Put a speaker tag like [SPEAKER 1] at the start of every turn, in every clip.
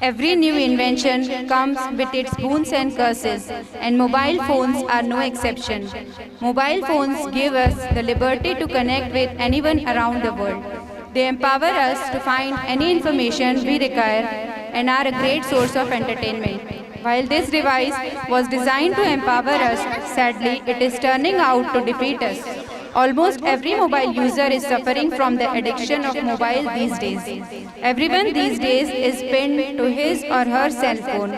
[SPEAKER 1] Every new invention comes with its boons and curses, and mobile phones are no exception. Mobile phones give us the liberty to connect with anyone around the world. They empower us to find any information we require and are a great source of entertainment. While this device was designed to empower us, sadly, it is turning out to defeat us. Almost every mobile user is suffering from the addiction of mobile these days. Everyone these days is pinned to his or her cell phone.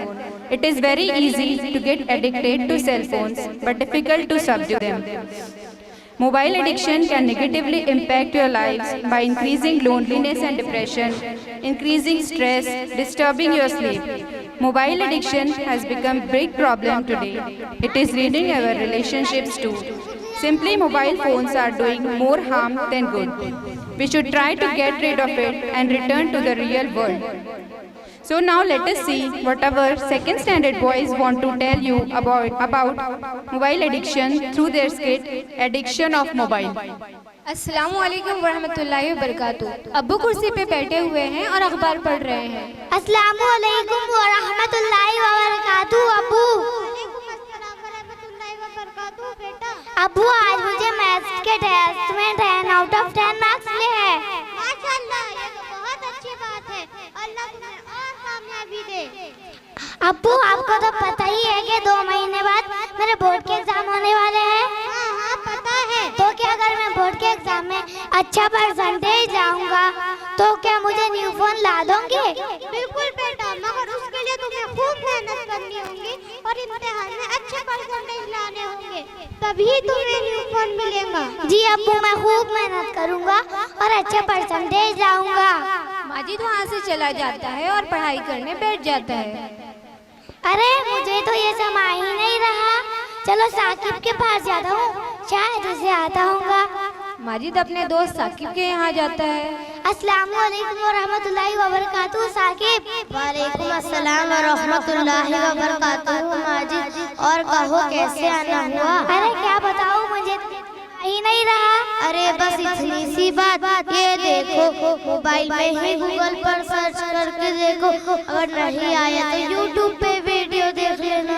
[SPEAKER 1] It is very easy to get addicted to cell phones, but difficult to subdue them. Mobile addiction can negatively impact your lives by increasing loneliness and depression, increasing stress, disturbing your sleep. Mobile addiction has become a big problem today. It is ruining our relationships too. Simply, mobile phones are doing more harm than good. We should try to get rid of it and return to the real world. So now let us see what our second standard boys want to tell you about mobile addiction through their skit Addiction of Mobile.
[SPEAKER 2] अस्सलामु अलैकुम वरहमतुल्लाहि वबरकातुहू। अब्बू कुर्सी पे बैठे हुए हैं और अखबार पढ़ रहे हैं।
[SPEAKER 3] अस्सलामु अलैकुम वरहमतुल्लाहि वबरकातुहू। अब्बू आज मुझे मैथ्स के टेस्ट में 10 आउट ऑफ 10 मार्क्स मिले हैं।
[SPEAKER 4] माशाअल्लाह, ये तो बहुत अच्छी बात है। अल्लाह तुम्हें और कामयाबी दे।
[SPEAKER 3] अब्बू आपको तो पता ही है कि 2 महीने बाद मेरे बोर्ड के एग्जाम होने वाले हैं।
[SPEAKER 4] हाँ पता है।
[SPEAKER 3] तो क्या अगर मैं बोर्ड के एग्जाम में अच्छा परसेंटेज लाऊंगा तो क्या मुझे न्यू फोन ला दोगे?
[SPEAKER 4] बिल्कुल बेटा, मगर उसके लिए तुम्हें खूब मेहनत करनी होगी और इम्तिहान में अच्छे परसेंटेज लाने होंगे, तभी तुम्हें न्यू फोन मिलेगा।
[SPEAKER 3] जी अब्बू, मैं खूब मेहनत करूंगा और अच्छे परसेंटेज लाऊंगा।
[SPEAKER 2] माजिद वहाँ से चला जाता है और पढ़ाई करने बैठ जाता है।
[SPEAKER 3] अरे मुझे तो ये समा ही नहीं रहा। चलो साकिब के पास जाता हूँ, शायद उसे आता होगा।
[SPEAKER 2] माजिद अपने दोस्त साकिब के यहाँ जाता है।
[SPEAKER 3] अस्सलामु अलैकुम वरहमतुल्लाहि वबरकातुहू। साकिब।
[SPEAKER 5] वालेकुम अस्सलाम वरहमतुल्लाहि वबरकातुहू। माजिद, और कहो कैसे आना हुआ?
[SPEAKER 3] अरे क्या बताऊँ, मुझे ही नहीं रहा।
[SPEAKER 5] अरे बस इतनी सी बात, ये देखो मोबाइल में ही गूगल पर सर्च करके देखो, अगर नहीं आया तो यूट्यूब पे वीडियो देख लेना।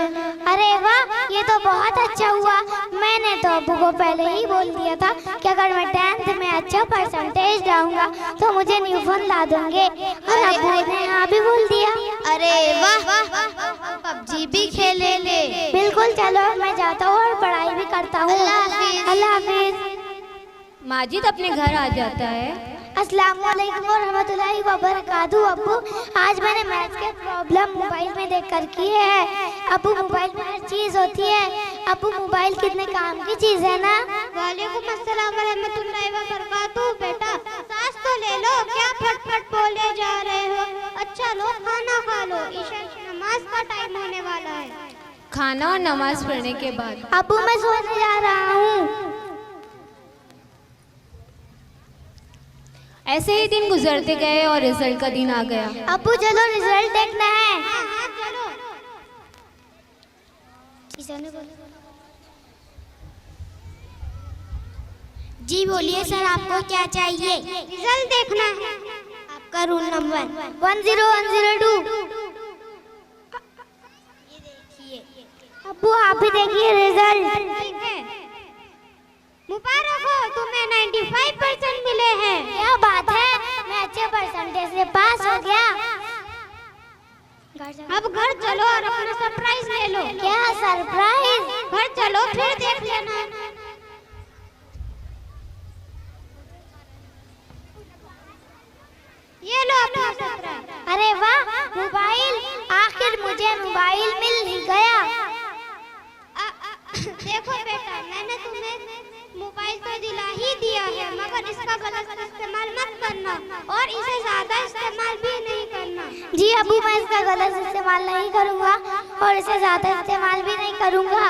[SPEAKER 3] अरे वाह, ये तो बहुत अच्छा हुआ। मैंने तो अब्बू को पहले ही बोल दिया था कि अगर मैं 10th में अच्छा परसेंटेज लाऊंगा तो मुझे न्यू फोन ला देंगे, और अब्बू ने हाँ भी बोल दिया।
[SPEAKER 5] अरे वाह, पबजी भी खेलेंगे।
[SPEAKER 3] बिल्कुल, चलो मैं जाता हूँ और पढ़ाई भी करता हूँ। अल्लाह हाफिज।
[SPEAKER 2] माजिद अपने घर आ जाता है।
[SPEAKER 3] अस्सलामु अलैकुम वरहमतुल्लाहि वबरकातुहू। अब्बू, आज मैंने मैथ्स के प्रॉब्लम मोबाइल में देखकर की है। अब्बू, मोबाइल में हर चीज़ होती है। अब्बू, मोबाइल कितने काम की चीज़ है ना।
[SPEAKER 4] वालेकुम अस्सलाम वरहमतुल्लाहि वबरकातुहू। बेटा सांस तो ले लो, क्या फटफट बोले जा रहे हो? अच्छा लो, खाना खा लो, ईशा की नमाज का टाइम होने वाला है।
[SPEAKER 2] खाना और नमाज पढ़ने के बाद
[SPEAKER 3] अब्बू, मैं सोने जा रहा हूँ।
[SPEAKER 2] ऐसे ही दिन गुजरते गए और रिजल्ट का दिन आ गया।
[SPEAKER 3] अब्बू चलो रिजल्ट देखना है।
[SPEAKER 4] हाँ चलो।
[SPEAKER 3] जी बोलिए सर, आपको क्या चाहिए?
[SPEAKER 4] रिजल्ट देखना है।
[SPEAKER 3] आपका रूल नंबर 10102। ये देखिए अब्बू, आप भी देखिए रिजल्ट।
[SPEAKER 4] ठीक है, मुबारक हो, तुम्हें 95% मिले हैं।
[SPEAKER 3] क्या बात है, मैं अच्छे परसेंटेज से पास हो गया।
[SPEAKER 4] अब घर चलो और अपना सरप्राइज ले लो।
[SPEAKER 3] क्या सरप्राइज?
[SPEAKER 4] घर चलो, फिर देख लेना। ये लो अपना सरप्राइज।
[SPEAKER 3] अरे वाह, मोबाइल! आखिर मुझे मोबाइल मिल गया।
[SPEAKER 4] देखो बेटा, मैंने तुम्हें मोबाइल तो दिला ही दिया है, मगर इसका गलत इस्तेमाल मत करना और इसे ज्यादा इस्तेमाल भी नहीं करना।
[SPEAKER 3] जी अब्बू, मैं इसका गलत इस्तेमाल नहीं करूंगा और इसे ज्यादा इस्तेमाल भी नहीं करूंगा।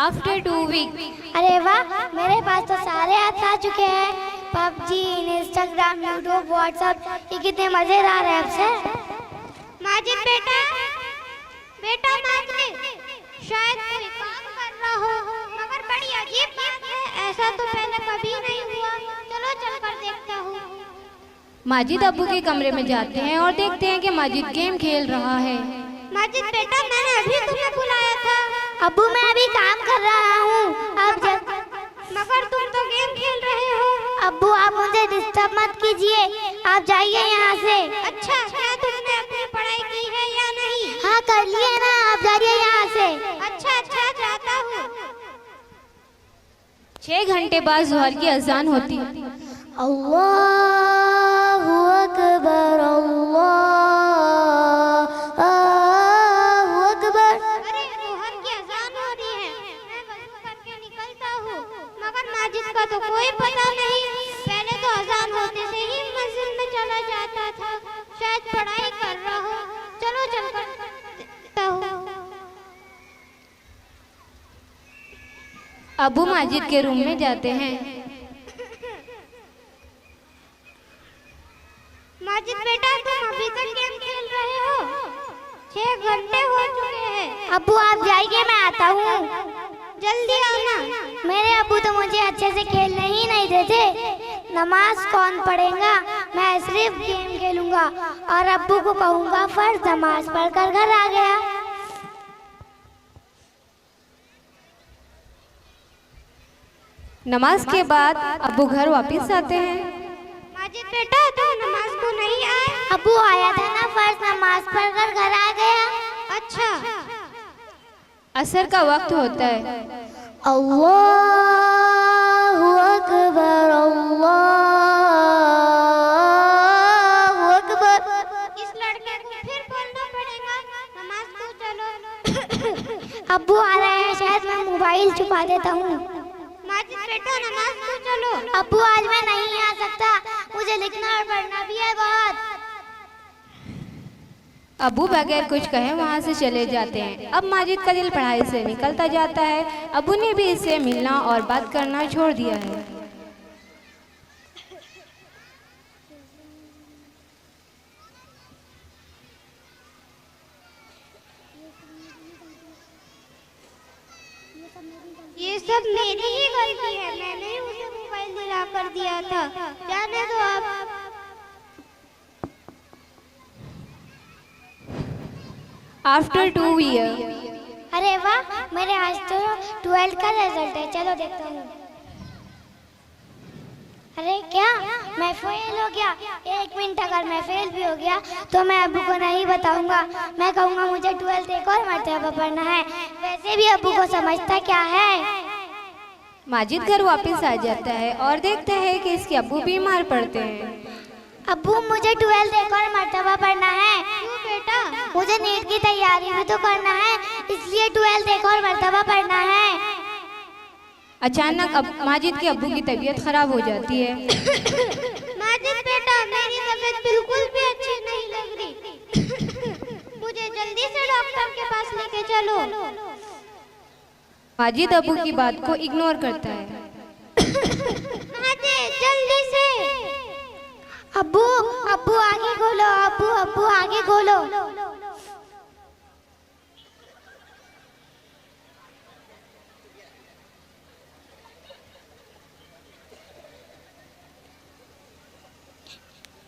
[SPEAKER 2] After 2 week.
[SPEAKER 3] अरे वाह, मेरे पास तो सारे ऐप्स आ चुके हैं। पबजी, इंस्टाग्राम, यूट्यूब, व्हाट्सएप, ये कितने मजेदार ऐप्स हैं।
[SPEAKER 4] माजिद बेटा माजिद, शायद कोई काम कर रहा हो, मगर बड़ी अजीब बात है। ऐसा तो पहले कभी नहीं हुआ। चलो चलकर देखता हूँ।
[SPEAKER 2] माजिद अब्बू के कमरे में जाते हैं और देखते हैं कि माजिद गेम खेल रहा है।
[SPEAKER 4] माजिद बेटा, मैंने अभी तुम्हें बुलाया था।
[SPEAKER 3] अब्बू मैं अभी काम कर रहा हूँ। अब जब
[SPEAKER 4] मगर तुम तो गेम खेल रहे हो।
[SPEAKER 3] अब्बू आप मुझे डिस्टर्ब मत कीजिए, आप जाइए यहाँ से।
[SPEAKER 4] अच्छा, क्या तुमने अपनी पढ़ाई की है या नहीं?
[SPEAKER 3] हाँ कर लिए ना, आप जाइए यहाँ से।
[SPEAKER 4] अच्छा अच्छा, जाता हूँ।
[SPEAKER 2] 6 घंटे बाद ज़ोहर की अजान होती है।
[SPEAKER 3] अल्लाहु अकबर, अल्लाहु अकबर।
[SPEAKER 4] अरे ज़ोहर की अजान हो रही है। मैं वज़ू करके निकलता हूँ, मगर माजिद का तो कोई पता नहीं। पहले तो अजान होते से ही मस्जिद में चला जाता था। शायद पढ़ाई कर रहा हो। चलो चलकर देखता हूँ।
[SPEAKER 2] अब्बू माजिद के रूम में जाते हैं।
[SPEAKER 4] माजिद बेटा, तुम अभी तक गेम खेल रहे हो? 6 घंटे हो चुके हैं।
[SPEAKER 3] अब्बू आप जाइए, मैं आता हूँ।
[SPEAKER 4] जल्दी आना।
[SPEAKER 3] मेरे अब्बू तो मुझे अच्छे से खेलने ही नहीं देते। नमाज कौन पढ़ेगा, मैं सिर्फ गेम खेलूंगा और अब्बू को कहूँगा फर्ज नमाज पढ़कर घर आ गया।
[SPEAKER 2] नमाज के बाद अब्बू घर वापस आते हैं।
[SPEAKER 4] माजिद बेटा, तुम नमाज को नहीं आए?
[SPEAKER 3] अब्बू आया था ना, फर्ज नमाज पढ़कर घर आ गया।
[SPEAKER 4] अच्छा।
[SPEAKER 2] असर का वक्त होता है।
[SPEAKER 3] अल्लाहु अकबर, अल्लाहु अकबर।
[SPEAKER 4] इस लड़के को फिर बोलना पड़ेगा, नमाज को चलो।
[SPEAKER 3] अब्बू आ रहे हैं, शायद मैं मोबाइल छुपा देता हूँ।
[SPEAKER 4] माजिद बेटा, नमाज को चलो।
[SPEAKER 3] अब्बू आज मैं नहीं आ सकता, मुझे लिखना और पढ़ना भी है बहुत।
[SPEAKER 2] अब्बू बगैर कुछ कहे वहाँ से चले जाते हैं। अब माजिद का दिल पढ़ाई से निकलता जाता है। अब्बू ने भी इससे मिलना और बात करना छोड़ दिया है।
[SPEAKER 4] ये सब मेरी ही गलती है। मैंने ही उसे मोबाइल दिला कर दिया था। जाने दो आप।
[SPEAKER 2] After 2 year.
[SPEAKER 3] अरे वाह, मेरे आज तो 12 का रिजल्ट है। चलो देखता हूँ। अरे क्या मैं फेल हो गया? 1 मिनट, अगर मैं फेल भी हो गया तो मैं अब्बू को नहीं बताऊंगा। मैं कहूँगा मुझे 12 एक और मर्तबा पढ़ना है। वैसे भी अब्बू को समझता क्या है।
[SPEAKER 2] माजिद घर वापस आ जाता है और देखता है कि इसके अब्बू बीमार पड़ते हैं।
[SPEAKER 3] अब्बू मुझे 12 एक और मर्तबा पढ़ना है।
[SPEAKER 4] क्यों बेटा?
[SPEAKER 3] मुझे नीट की तैयारी भी तो करना है, इसलिए 12 एक और मर्तबा पढ़ना है।
[SPEAKER 2] अचानक अब माजिद के अब्बू की तबीयत खराब हो जाती है।
[SPEAKER 4] माजिद बेटा, मेरी तबीयत बिल्कुल भी अच्छी नहीं लग रही। मुझे जल्दी से डॉक्टर के पास लेके चलो।
[SPEAKER 2] माजिद अब्बू की बात को इग्नोर करता है।
[SPEAKER 4] माजिद, जल्दी से।
[SPEAKER 3] अब्बू अब्बू आगे खोलो, अब्बू अब्बू आगे खोलो।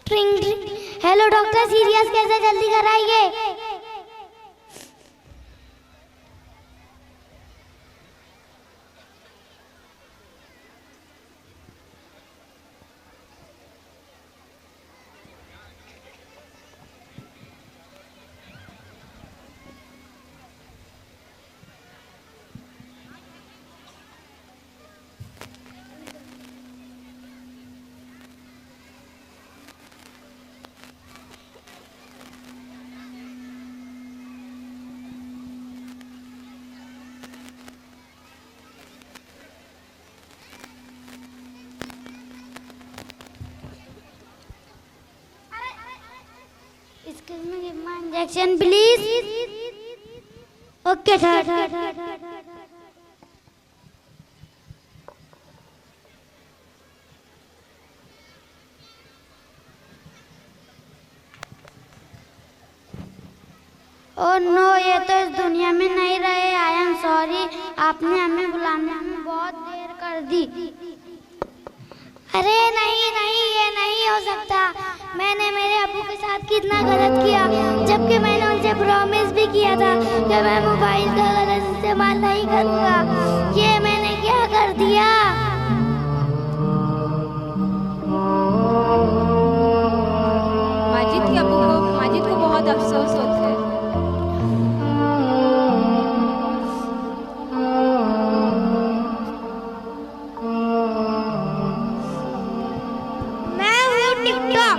[SPEAKER 3] ट्रिंग ट्रिंग। हेलो डॉक्टर, सीरियस कैसे, जल्दी कराइए। Excuse me, give my injection please. Okay, sir. Oh no, ये तो इस दुनिया में नहीं रहे। आई एम सॉरी, आपने हमें बुलाने में बहुत देर कर
[SPEAKER 4] कर दी।
[SPEAKER 3] अरे नहीं नहीं, ये नहीं हो सकता। मैंने मेरे अब्बू के साथ कितना गलत किया, जबकि मैंने उनसे प्रॉमिस भी किया था कि मैं मोबाइल का गलत इस्तेमाल नहीं करूँगा। ये मैंने क्या कर दिया।
[SPEAKER 2] माजिद को बहुत अफसोस होता है।
[SPEAKER 4] मैं हूँ टिकटॉक।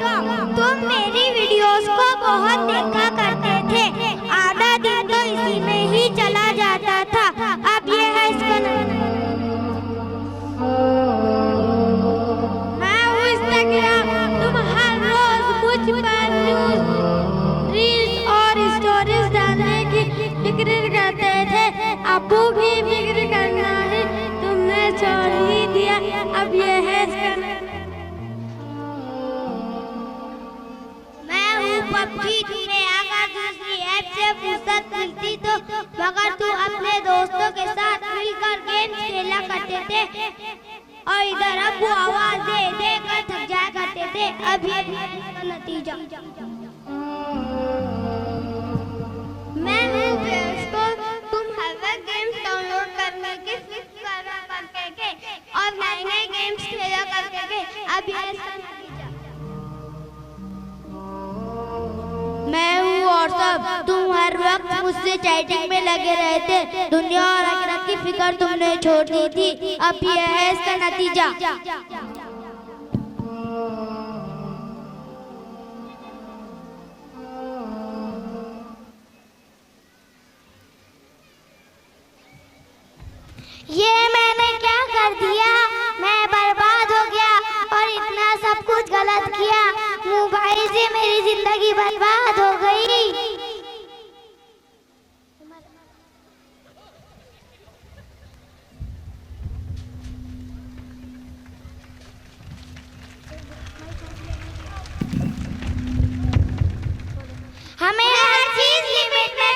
[SPEAKER 4] तुम मेरी वीडियोस को बहुत देखा करते थे, आधा दिन तो इसी में ही चला जाता था। अब ये है इसका मैं हूँ इंस्टाग्राम। तुम हर रोज मुझ पर न्यूज़, रील्स और स्टोरीज डालने की फिक्र करते थे। अब्बू भी फिक्र करना है, तुमने छोड़ ही दिया। अब ये है इसका मैं हूँ पबजी। तुम्हें अगर दूसरी ऐप से फुर्सत मिलती तो मगर तुम अपने दोस्तों के साथ मिलकर गेम खेला करते थे और इधर अब्बू आवाज दे दे कर थक जाया करते थे। अब ये भी इसका नतीजा। मैं हूँ प्लेस्टोर। तुम हर वक्त गेम्स डाउनलोड करने की फिक्र करा करते थे और नए नए गेम्स खेला करते थे। अब ये इसका नतीजा। मैं हूँ व्हाट्सएप। तुम हर वक्त मुझसे चैटिंग में लगे रहते, दुनिया और आखिरत की फिक्र तुमने छोड़ दी थी। अब ये है इसका नतीजा।
[SPEAKER 3] ये मैंने क्या कर दिया। मैं बर्बाद हो गया और इतना सब कुछ गलत किया। मोबाइल से मेरी जिंदगी बर्बाद हो गई। हमें हर चीज लिमिट में